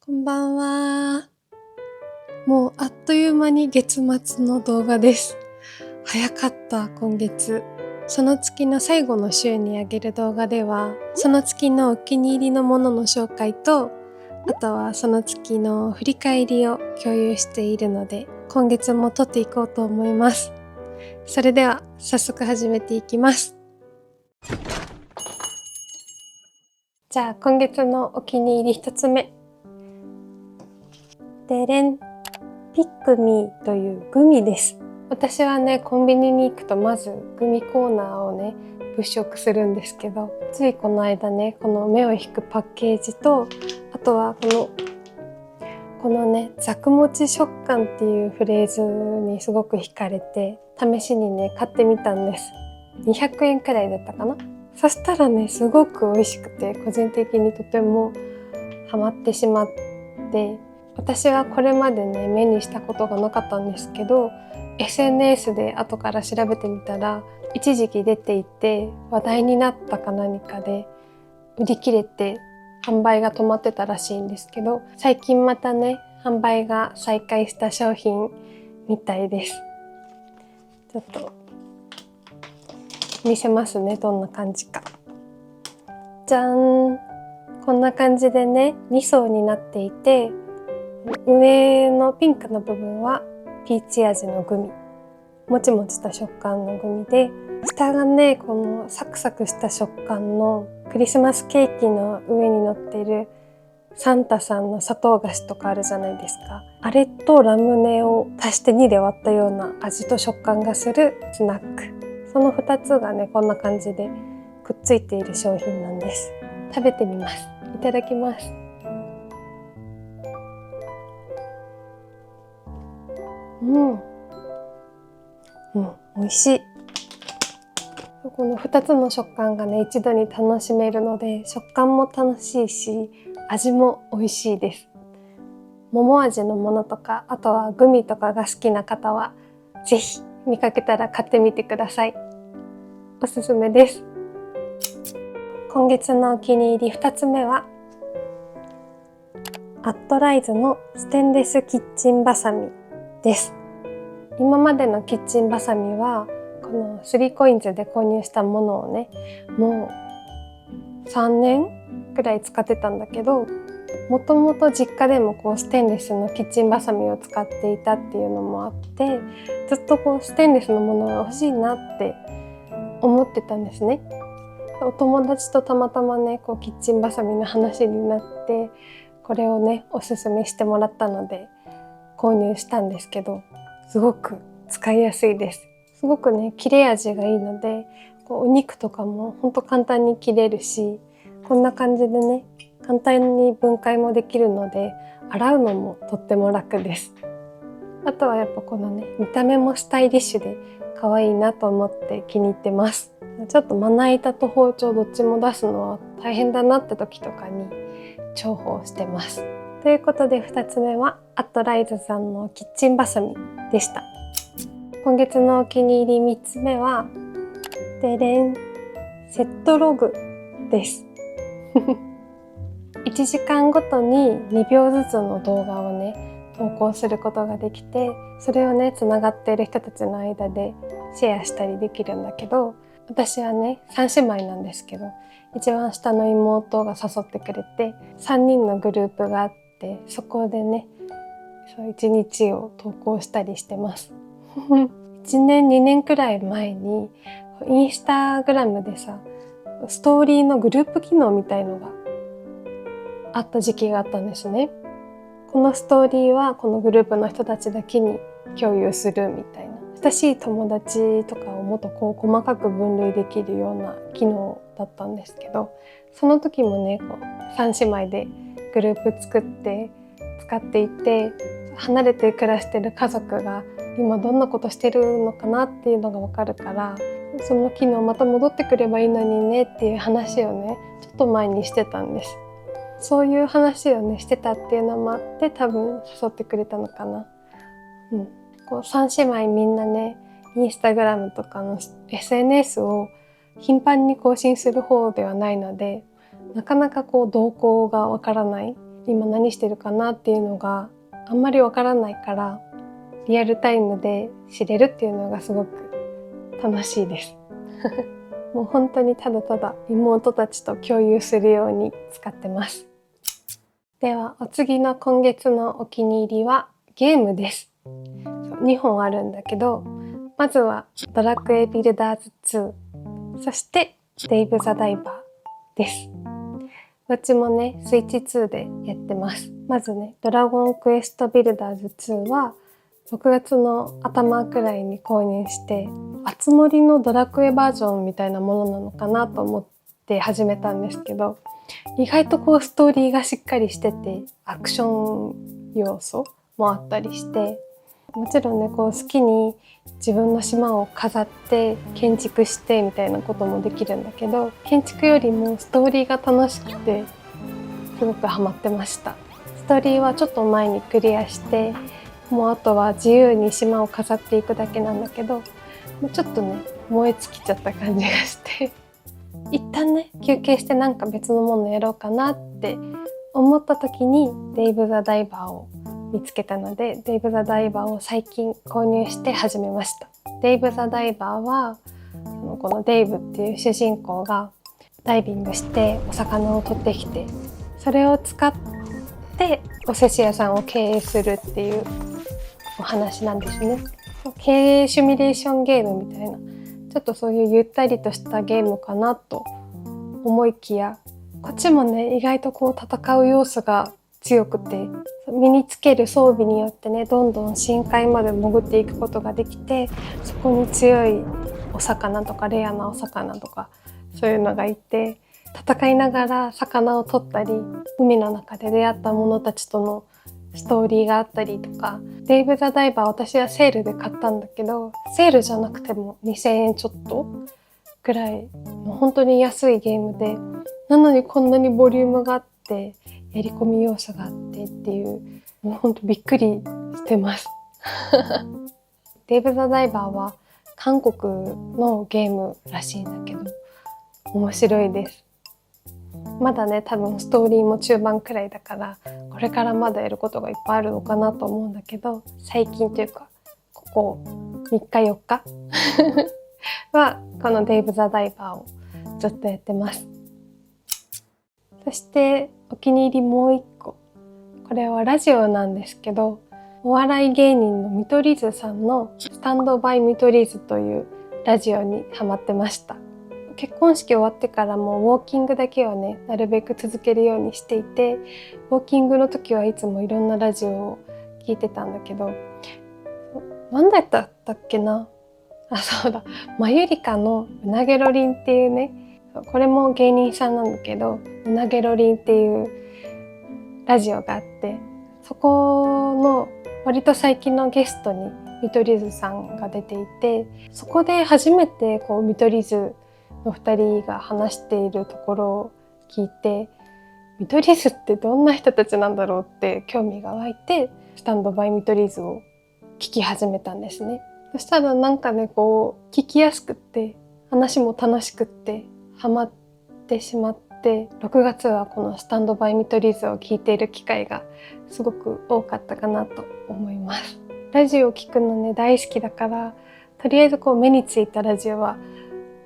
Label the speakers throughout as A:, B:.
A: こんばんは。もうあっという間に月末の動画です。早かった、今月。その月の最後の週に上げる動画では、その月のお気に入りのものの紹介と、あとはその月の振り返りを共有しているので、今月も撮っていこうと思います。それでは早速始めていきます。じゃあ今月のお気に入り1つ目。でれん。ピックミーというグミです。私はね、コンビニに行くとまずグミコーナーをね、物色するんですけど、ついこの間ね、この目を引くパッケージと、あとはこのね、ザクモチ食感っていうフレーズにすごく惹かれて、試しにね、買ってみたんです。200円くらいだったかな。そしたらね、すごく美味しくて、個人的にとてもハマってしまって、私はこれまでね目にしたことがなかったんですけど SNS で後から調べてみたら一時期出ていて話題になったか何かで売り切れて販売が止まってたらしいんですけど最近またね販売が再開した商品みたいです。ちょっと見せますね、どんな感じか。じゃん、こんな感じでね2層になっていて上のピンクの部分はピーチ味のグミ、もちもちした食感のグミで、下がねこのサクサクした食感のクリスマスケーキの上に乗っているサンタさんの砂糖菓子とかあるじゃないですか。あれとラムネを足して2で割ったような味と食感がするスナック。その2つがねこんな感じでくっついている商品なんです。食べてみます。いただきます。美味しい。この2つの食感がね一度に楽しめるので食感も楽しいし味も美味しいです。桃味のものとかあとはグミとかが好きな方はぜひ見かけたら買ってみてください。おすすめです。今月のお気に入り2つ目はアットライズのステンレスキッチンバサミです。今までのキッチンバサミはこの3COINSで購入したものをねもう3年くらい使ってたんだけど、もともと実家でもこうステンレスのキッチンバサミを使っていたっていうのもあってずっとこうステンレスのものが欲しいなって思ってたんですね。お友達とたまたまねこうキッチンバサミの話になってこれをねおすすめしてもらったので購入したんですけど、すごく使いやすいです。すごくね切れ味がいいのでこうお肉とかもほんと簡単に切れるし、こんな感じでね簡単に分解もできるので洗うのもとっても楽です。あとはやっぱこのね見た目もスタイリッシュで可愛いなと思って気に入ってます。ちょっとまな板と包丁どっちも出すのは大変だなって時とかに重宝してます。ということで2つ目はアットライズさんのキッチンバサミでした。今月のお気に入り3つ目はでれん、セットログです。1時間ごとに2秒ずつの動画をね投稿することができて、それをねつながっている人たちの間でシェアしたりできるんだけど、私はね3姉妹なんですけど一番下の妹が誘ってくれて3人のグループがあってそこでねそう1日を投稿したりしてます。1年2年くらい前にインスタグラムでさストーリーのグループ機能みたいのがあった時期があったんですね。このストーリーはこのグループの人たちだけに共有するみたいな、親しい友達とかをもっとこう細かく分類できるような機能だったんですけど、その時もねこう3姉妹でグループ作って使っていて、離れて暮らしてる家族が今どんなことしてるのかなっていうのが分かるから、その機能また戻ってくればいいのにねっていう話をねちょっと前にしてたんです。そういう話をねしてたっていうのもあって多分誘ってくれたのかな。こう3姉妹みんなねインスタグラムとかの SNS を頻繁に更新する方ではないのでなかなかこう動向がわからない今何してるかなっていうのがあんまりわからないから、リアルタイムで知れるっていうのがすごく楽しいですもう本当にただただ妹たちと共有するように使ってます。ではお次の今月のお気に入りはゲームです。2本あるんだけど、まずはドラクエビルダーズ2、そしてデイブ・ザ・ダイバーです。どっちもね、スイッチ2でやってます。まずね、ドラゴンクエストビルダーズ2は6月の頭くらいに購入して、あつ森のドラクエバージョンみたいなものなのかなと思って始めたんですけど、意外とこうストーリーがしっかりしてて、アクション要素もあったりして、もちろんね、こう好きに自分の島を飾って建築してみたいなこともできるんだけど、建築よりもストーリーが楽しくてすごくハマってました。ストーリーはちょっと前にクリアして、もうあとは自由に島を飾っていくだけなんだけど、もうちょっとね燃え尽きちゃった感じがして一旦ね休憩してなんか別のものやろうかなって思った時にデイブ・ザ・ダイバーを見つけたので、デイブ・ザ・ダイバーを最近購入して始めました。デイブ・ザ・ダイバーはこのデイブっていう主人公がダイビングしてお魚を取ってきて、それを使ってお寿司屋さんを経営するっていうお話なんですね。経営シミュレーションゲームみたいな、ちょっとそういうゆったりとしたゲームかなと思いきや、こっちもね意外とこう戦う要素が強くて、身につける装備によってねどんどん深海まで潜っていくことができて、そこに強いお魚とかレアなお魚とかそういうのがいて、戦いながら魚を取ったり、海の中で出会った者たちとのストーリーがあったりとか。デイブ・ザ・ダイバー私はセールで買ったんだけど、セールじゃなくても2000円ちょっとぐらいの本当に安いゲームで、なのにこんなにボリュームがあってやり込み要素があってっていう、もう本当びっくりしてますデイブ・ザ・ダイバーは韓国のゲームらしいんだけど面白いです。まだね多分ストーリーも中盤くらいだから、これからまだやることがいっぱいあるのかなと思うんだけど、最近というかここ3日4日はこのデイブ・ザ・ダイバーをずっとやってます。そしてお気に入りもう一個、これはラジオなんですけど、お笑い芸人の見取り図さんのスタンドバイ見取り図というラジオにハマってました。結婚式終わってからもウォーキングだけはねなるべく続けるようにしていて、ウォーキングの時はいつもいろんなラジオを聞いてたんだけど、何だったっけなあ、そうだ、マユリカのうなげろりんっていうね、これも芸人さんなんだけど、うなげろりんっていうラジオがあって、そこの割と最近のゲストに見取り図さんが出ていて、そこで初めてこう見取り図の2人が話しているところを聞いて、見取り図ってどんな人たちなんだろうって興味が湧いて、スタンドバイ見取り図を聞き始めたんですね。そしたらなんかねこう聞きやすくって話も楽しくってハマってしまって、6月はこのスタンドバイ見取り図を聞いている機会がすごく多かったかなと思います。ラジオを聞くのね大好きだから、とりあえずこう目についたラジオは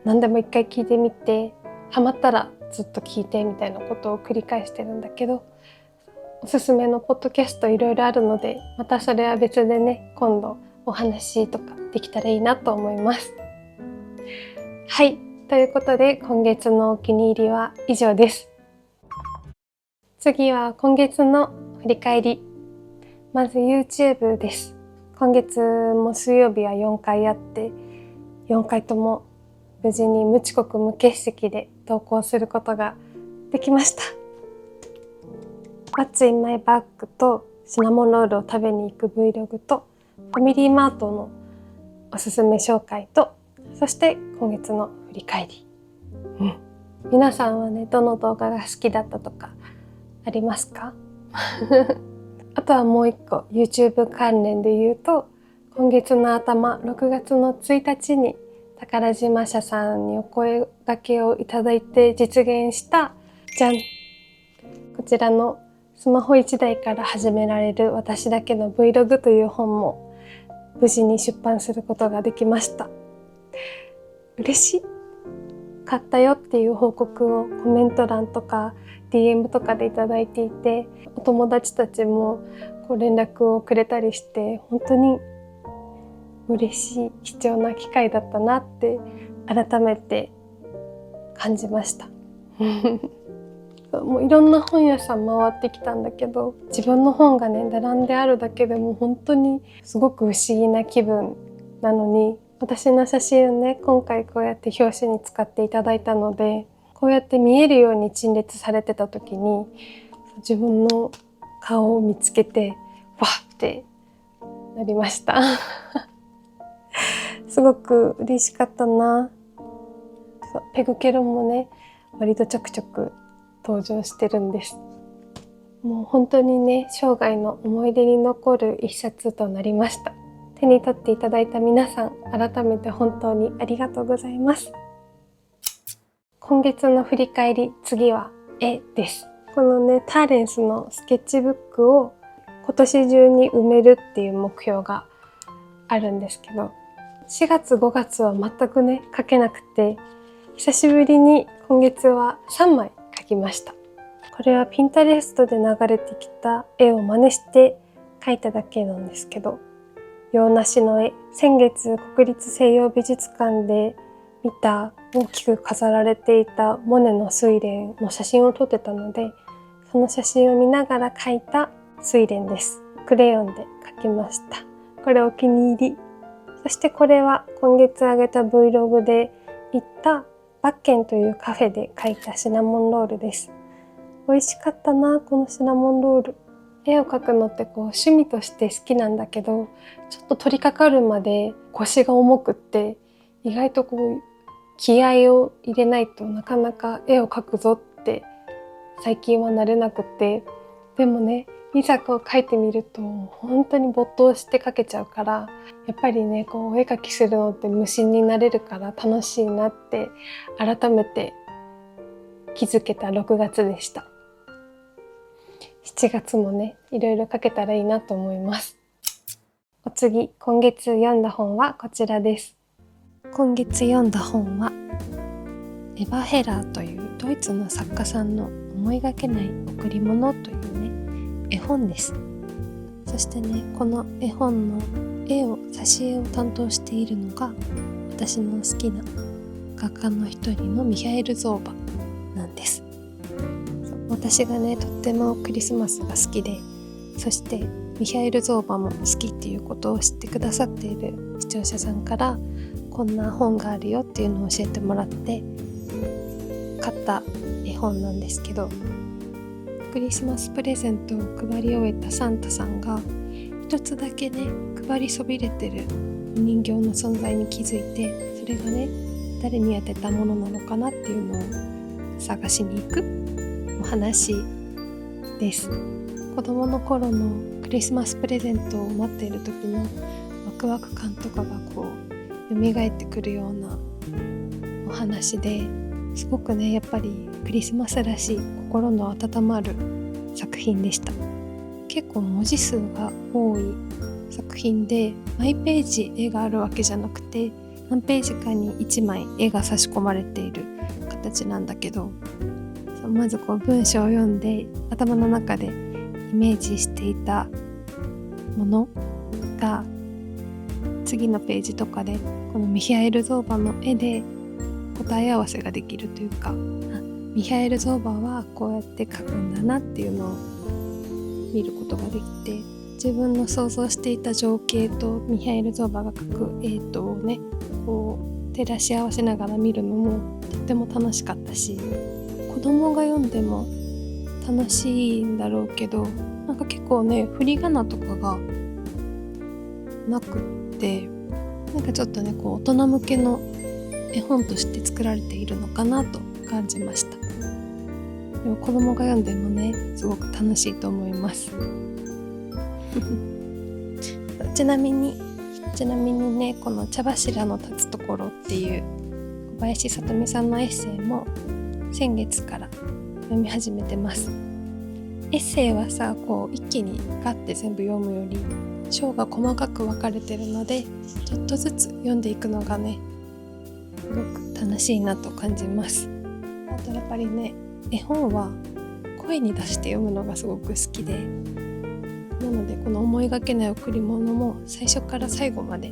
A: 何でも一回聞いてみて、ハマったらずっと聞いてみたいなことを繰り返してるんだけど、おすすめのポッドキャストいろいろあるので、またそれは別でね今度お話とかできたらいいなと思います。はい、ということで今月のお気に入りは以上です。次は今月の振り返り。まず YouTube です。今月も水曜日は4回あって、4回とも無事に無遅刻無欠席で投稿することができました。What's in my bag とシナモンロールを食べに行く Vlog とファミリーマートのおすすめ紹介と、そして今月の振り返り。皆さんはねどの動画が好きだったとかありますかあとはもう一個 YouTube 関連で言うと、今月の頭6月の1日に宝島社さんにお声掛けをいただいて実現したじゃん、こちらのスマホ1台から始められる私だけの Vlog という本も無事に出版することができました。嬉しい。買ったよっていう報告をコメント欄とか DM とかでいただいていて、お友達たちも連絡をくれたりして、本当に嬉しい貴重な機会だったなって改めて感じましたもういろんな本屋さん回ってきたんだけど、自分の本がね並んであるだけでも本当にすごく不思議な気分なのに、私の写真をね今回こうやって表紙に使っていただいたので、こうやって見えるように陳列されてた時に自分の顔を見つけてわってなりましたすごく嬉しかったな。ペグケロもね割とちょくちょく登場してるんです。もう本当にね生涯の思い出に残る一冊となりました。手に取っていただいた皆さん、改めて本当にありがとうございます。今月の振り返り、次は絵です。このねターレンスのスケッチブックを今年中に埋めるっていう目標があるんですけど、4月5月は全くね描けなくて、久しぶりに今月は3枚描きました。これはピンタレストで流れてきた絵を真似して描いただけなんですけど、洋梨の絵、先月国立西洋美術館で見た大きく飾られていたモネの睡蓮の写真を撮ってたので、その写真を見ながら描いた睡蓮です。クレヨンで描きました。これお気に入り。そしてこれは今月上げた Vlog で行ったバッケンというカフェで描いたシナモンロールです。美味しかったな、このシナモンロール。絵を描くのって趣味として好きなんだけど、ちょっと取り掛かるまで腰が重くって、意外と気合を入れないとなかなか絵を描くぞって最近はなれなくて、でもね、いざ描いてみると本当に没頭して描けちゃうから、やっぱりねお絵描きするのって無心になれるから楽しいなって改めて気づけた6月でした。7月もねいろいろ描けたらいいなと思います。お次、今月読んだ本はこちらです。今月読んだ本はエヴァ・ヘラーというドイツの作家さんの思いがけない贈り物というね絵本です。そしてね、この絵本の挿絵を担当しているのが私の好きな画家の一人のミハエル・ゾーバなんです。私がねとってもクリスマスが好きで、そしてミハエル・ゾーバも好きっていうことを知ってくださっている視聴者さんからこんな本があるよっていうのを教えてもらって買った絵本なんですけど、クリスマスプレゼントを配り終えたサンタさんが一つだけね配りそびれてるお人形の存在に気づいて、それがね誰に当てたものなのかなっていうのを探しに行くお話です。子供の頃のクリスマスプレゼントを待っている時のワクワク感とかが蘇ってくるようなお話で、すごくねやっぱりクリスマスらしい心の温まる作品でした。結構文字数が多い作品で、毎ページ絵があるわけじゃなくて何ページかに1枚絵が差し込まれている形なんだけど、まず文章を読んで頭の中でイメージしていたものが次のページとかでこのミハエル・ゾーバの絵で答え合わせができるというか、ミハエル・ゾーバはこうやって描くんだなっていうのを見ることができて、自分の想像していた情景とミハエル・ゾーバが描く絵とをね照らし合わせながら見るのもとっても楽しかったし、子供が読んでも楽しいんだろうけど、なんか結構ね振り仮名とかがなくって、なんかちょっとね大人向けの絵本として作られているのかなと感じました。でも子供が読んでもねすごく楽しいと思いますちなみにね、この茶柱の立つところっていう小林聡美さんのエッセイも先月から読み始めてます。エッセイはさ、こう一気にガッて全部読むより章が細かく分かれてるので、ちょっとずつ読んでいくのがね、すごく楽しいなと感じます。あとやっぱりね、絵本は声に出して読むのがすごく好きで、なのでこの思いがけない贈り物も最初から最後まで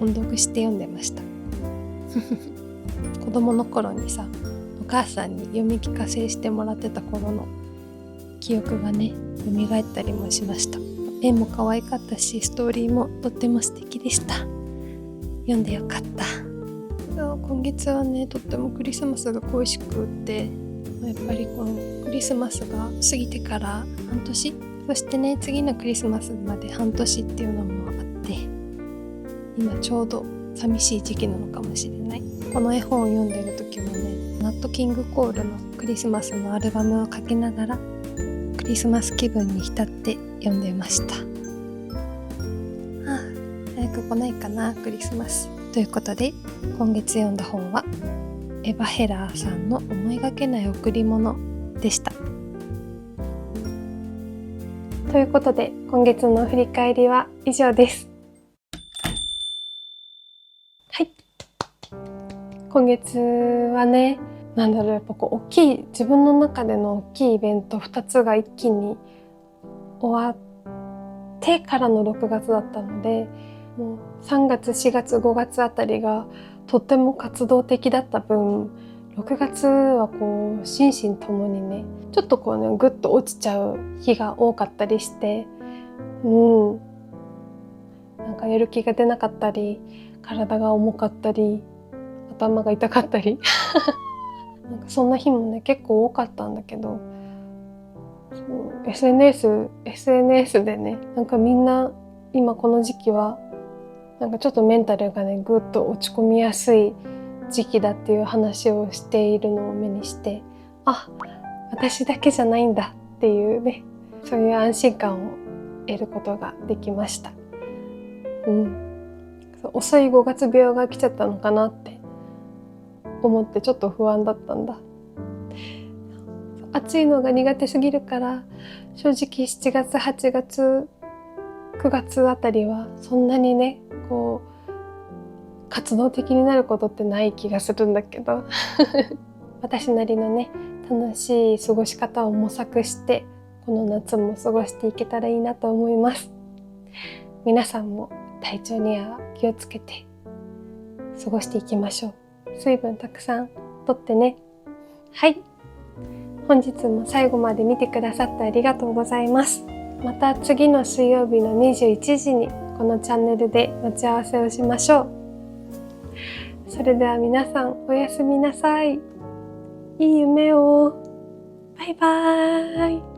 A: 音読して読んでました子供の頃にさ、お母さんに読み聞かせしてもらってた頃の記憶がね、蘇ったりもしました。絵も可愛かったし、ストーリーもとっても素敵でした。読んでよかった。今月はね、とってもクリスマスが恋しくって、やっぱりこのクリスマスが過ぎてから半年、そしてね、次のクリスマスまで半年っていうのもあって、今ちょうど寂しい時期なのかもしれない。この絵本を読んでる時もね、ナットキングコールのクリスマスのアルバムをかけながらクリスマス気分に浸って読んでました。早く来ないかなクリスマス。ということで、今月読んだ本はエヴァ・ヘラーさんの思いがけない贈り物でした。ということで、今月の振り返りは以上です。はい、今月はね、やっぱこう大きい、自分の中での大きいイベント2つが一気に終わってからの6月だったので、もう3月4月5月あたりがとっても活動的だった分、6月はこう心身ともにね、ちょっとこうね、ぐっと落ちちゃう日が多かったりして、なんかやる気が出なかったり、体が重かったり、頭が痛かったりなんかそんな日もね、結構多かったんだけど、SNS でね、なんかみんな今この時期はなんかちょっとメンタルがね、ぐっと落ち込みやすい時期だっていう話をしているのを目にして、あ、私だけじゃないんだっていうね、そういう安心感を得ることができました。遅い5月病が来ちゃったのかなって思ってちょっと不安だったんだ。暑いのが苦手すぎるから、正直7月8月9月あたりはそんなにね、こう活動的になることってない気がするんだけど私なりのね、楽しい過ごし方を模索してこの夏も過ごしていけたらいいなと思います。皆さんも体調には気をつけて過ごしていきましょう。水分たくさんとってね。はい、本日も最後まで見てくださってありがとうございます。また次の水曜日の21時にこのチャンネルで待ち合わせをしましょう。それでは皆さん、おやすみなさい。いい夢を。バイバーイ。